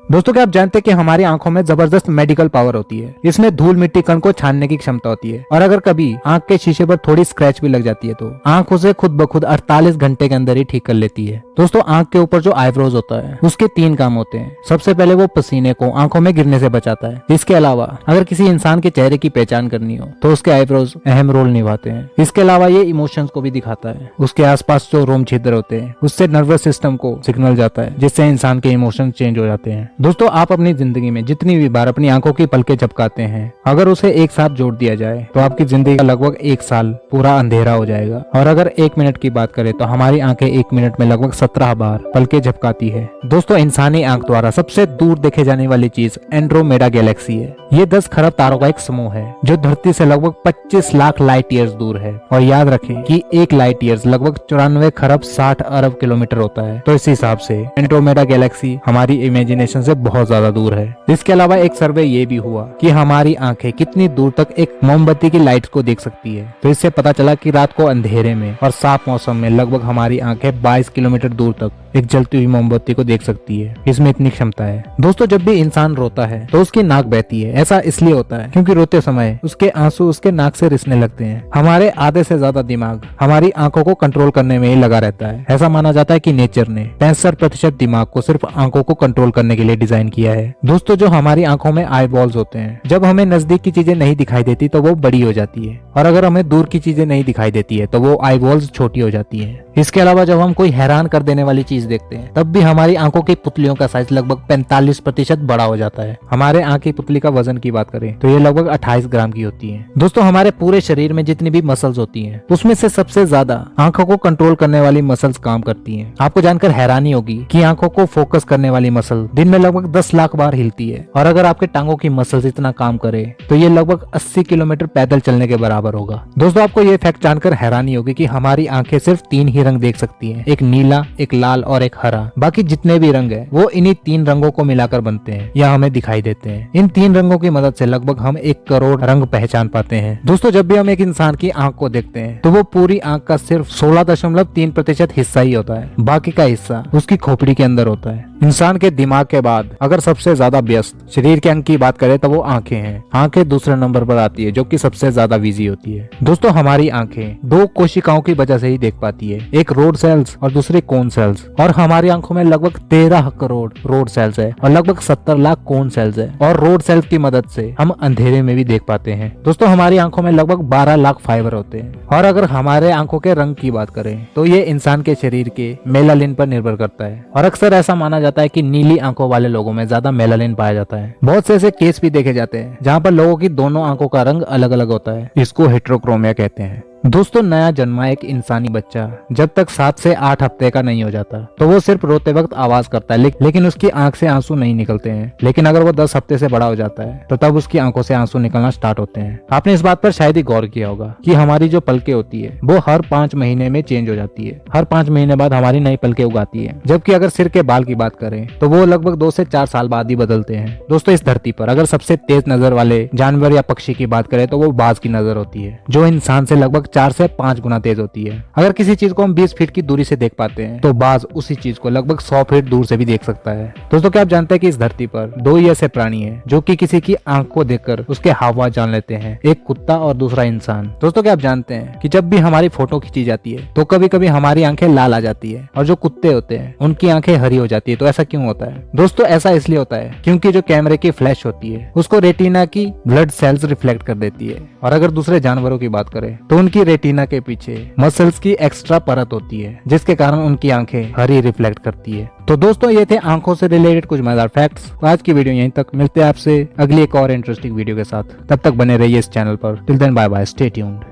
दोस्तों क्या आप जानते हैं कि हमारी आंखों में जबरदस्त मेडिकल पावर होती है। इसमें धूल मिट्टी कण को छानने की क्षमता होती है और अगर कभी आंख के शीशे पर थोड़ी स्क्रैच भी लग जाती है तो आंख उसे खुद ब खुद 48 घंटे के अंदर ही ठीक कर लेती है। दोस्तों आंख के ऊपर जो आईब्रोज होता है उसके 3 काम होते हैं। सबसे पहले वो पसीने को आंखों में गिरने से बचाता है। इसके अलावा अगर किसी इंसान के चेहरे की पहचान करनी हो तो उसके आईब्रोज अहम रोल निभाते हैं। इसके अलावा ये इमोशंस को भी दिखाता है। उसके आसपास जो रोम छिद्र होते हैं उससे नर्वस सिस्टम को सिग्नल जाता है जिससे इंसान के इमोशन चेंज हो जाते हैं। दोस्तों आप अपनी जिंदगी में जितनी भी बार अपनी आंखों की पलकें झपकाते हैं अगर उसे एक साथ जोड़ दिया जाए तो आपकी जिंदगी का लगभग 1 साल पूरा अंधेरा हो जाएगा। और अगर 1 मिनट की बात करें तो हमारी आंखें 1 मिनट में लगभग 17 बार पलकें झपकाती है। दोस्तों इंसानी आंख द्वारा सबसे दूर देखे जाने वाली चीज एंड्रोमेडा गैलेक्सी है। ये 10 खरब तारों का एक समूह है जो धरती से लगभग 25 लाख लाइट ईयर्स दूर है। और याद रखें कि 1 लाइट ईयर्स लगभग 94 खरब 60 अरब किलोमीटर होता है। तो इस हिसाब से एंड्रोमेडा गैलेक्सी हमारी इमेजिनेशन से बहुत ज्यादा दूर है। इसके अलावा एक सर्वे ये भी हुआ कि हमारी आंखें कितनी दूर तक एक मोमबत्ती की लाइट को देख सकती है। तो इससे पता चला कि रात को अंधेरे में और साफ मौसम में लगभग हमारी आंखें 22 किलोमीटर दूर तक एक जलती हुई मोमबत्ती को देख सकती है। इसमें इतनी क्षमता है। दोस्तों जब भी इंसान रोता है तो उसकी नाक बहती है। ऐसा इसलिए होता है क्योंकि रोते समय उसके आंसू उसके नाक से रिसने लगते हैं। हमारे आधे से ज्यादा दिमाग हमारी आंखों को कंट्रोल करने में ही लगा रहता है। ऐसा माना जाता है कि नेचर ने 65% दिमाग को सिर्फ आंखों को कंट्रोल करने के लिए डिजाइन किया है। दोस्तों जो हमारी आंखों में आई बॉल्स होते हैं, जब हमें नजदीक की चीजें नहीं दिखाई देती तो वो बड़ी हो जाती है और अगर हमें दूर की चीजें नहीं दिखाई देती है तो वो आई बॉल्स छोटी हो जाती है। इसके अलावा जब हम कोई हैरान कर देने वाली चीज देखते हैं तब भी हमारी आंखों की पुतलियों का साइज लगभग 45% बड़ा हो जाता है। हमारे आंख की पुतली का वजन की बात करें तो ये लगभग 28 ग्राम की होती है। दोस्तों हमारे पूरे शरीर में जितनी भी मसल्स होती हैं उसमें से सबसे ज्यादा आंखों को कंट्रोल करने वाली मसल्स काम करती हैं। आपको जानकर हैरानी होगी कि आंखों को फोकस करने वाली मसल दिन में लगभग 10 लाख बार हिलती है और अगर आपके टांगों की मसल्स इतना काम करे तो ये लगभग 80 किलोमीटर पैदल चलने के बराबर होगा। दोस्तों आपको ये फैक्ट जानकर हैरानी होगी कि हमारी आंखें सिर्फ 3 ही रंग देख सकती हैं, एक नीला, एक लाल और एक हरा। बाकी जितने भी रंग है वो इन्हीं 3 रंगों को मिलाकर बनते हैं या हमें दिखाई देते हैं। इन 3 रंगों की मदद से लगभग हम 1 करोड़ रंग पहचान पाते हैं। दोस्तों जब भी हम एक इंसान की आंख को देखते हैं तो वो पूरी आंख का सिर्फ 16.3% हिस्सा ही होता है। बाकी का हिस्सा उसकी खोपड़ी के अंदर होता है। इंसान के दिमाग के बाद अगर सबसे ज्यादा व्यस्त शरीर के अंग की बात करें तो वो आंखें हैं। आंखें दूसरे नंबर पर आती है जो कि सबसे ज्यादा बिजी होती है। दोस्तों हमारी आंखें 2 कोशिकाओं की वजह से ही देख पाती है, एक रोड सेल्स और दूसरे कोन सेल्स। और हमारी आंखों में लगभग 13 करोड़ रोड सेल्स है और लगभग 70 लाख कोन सेल्स है। और रोड सेल्स की मदद से हम अंधेरे में भी देख पाते हैं। दोस्तों हमारी आंखों में लगभग 12 लाख फाइबर होते हैं। और अगर हमारे आंखों के रंग की बात करें तो ये इंसान के शरीर के मेलानिन पर निर्भर करता है और अक्सर ऐसा माना जाता है कि नीली आंखों वाले लोगों में ज्यादा मेलानिन पाया जाता है। बहुत से ऐसे केस भी देखे जाते हैं जहाँ पर लोगों की दोनों आंखों का रंग अलग अलग होता है। इसको हेटेरोक्रोमिया कहते हैं। दोस्तों नया जन्मा एक इंसानी बच्चा जब तक 7 से 8 हफ्ते का नहीं हो जाता तो वो सिर्फ रोते वक्त आवाज करता है लेकिन उसकी आंख से आंसू नहीं निकलते हैं। लेकिन अगर वो 10 हफ्ते से बड़ा हो जाता है तो तब उसकी आंखों से आंसू निकलना स्टार्ट होते हैं। आपने इस बात पर शायद ही गौर किया होगा कि हमारी जो पलकें होती है वो हर 5 महीने में चेंज हो जाती है। हर 5 महीने बाद हमारी नई पलकें उगाती है। जबकि अगर सिर के बाल की बात करें तो वो लगभग 2 से 4 साल बाद ही बदलते हैं। दोस्तों इस धरती पर अगर सबसे तेज नजर वाले जानवर या पक्षी की बात करें तो वो बाज की नजर होती है जो इंसान से लगभग 4 से 5 गुना तेज होती है। अगर किसी चीज को हम 20 फीट की दूरी से देख पाते हैं तो बाज उसी चीज को लगभग 100 फीट दूर से भी देख सकता है। दोस्तों क्या आप जानते हैं कि इस धरती पर 2 ही ऐसे प्राणी हैं जो कि किसी की आंख को देखकर उसके हाव जान लेते हैं, एक कुत्ता और दूसरा इंसान। दोस्तों क्या आप जानते हैं कि जब भी हमारी फोटो खींची जाती है तो कभी कभी हमारी आंखें लाल आ जाती है और जो कुत्ते होते हैं उनकी आंखें हरी हो जाती है। तो ऐसा क्यों होता है? दोस्तों ऐसा इसलिए होता है क्योंकि जो कैमरे की फ्लैश होती है उसको रेटिना की ब्लड सेल्स रिफ्लेक्ट कर देती है। और अगर दूसरे जानवरों की बात करें तो उनकी रेटिना के पीछे मसल्स की एक्स्ट्रा परत होती है जिसके कारण उनकी आंखें हरी रिफ्लेक्ट करती है। तो दोस्तों ये थे आंखों से रिलेटेड कुछ मजेदार फैक्ट्स। तो आज की वीडियो यहीं तक। मिलते हैं आपसे अगली एक और इंटरेस्टिंग वीडियो के साथ। तब तक बने रहिए इस चैनल पर। Till then bye bye, stay tuned.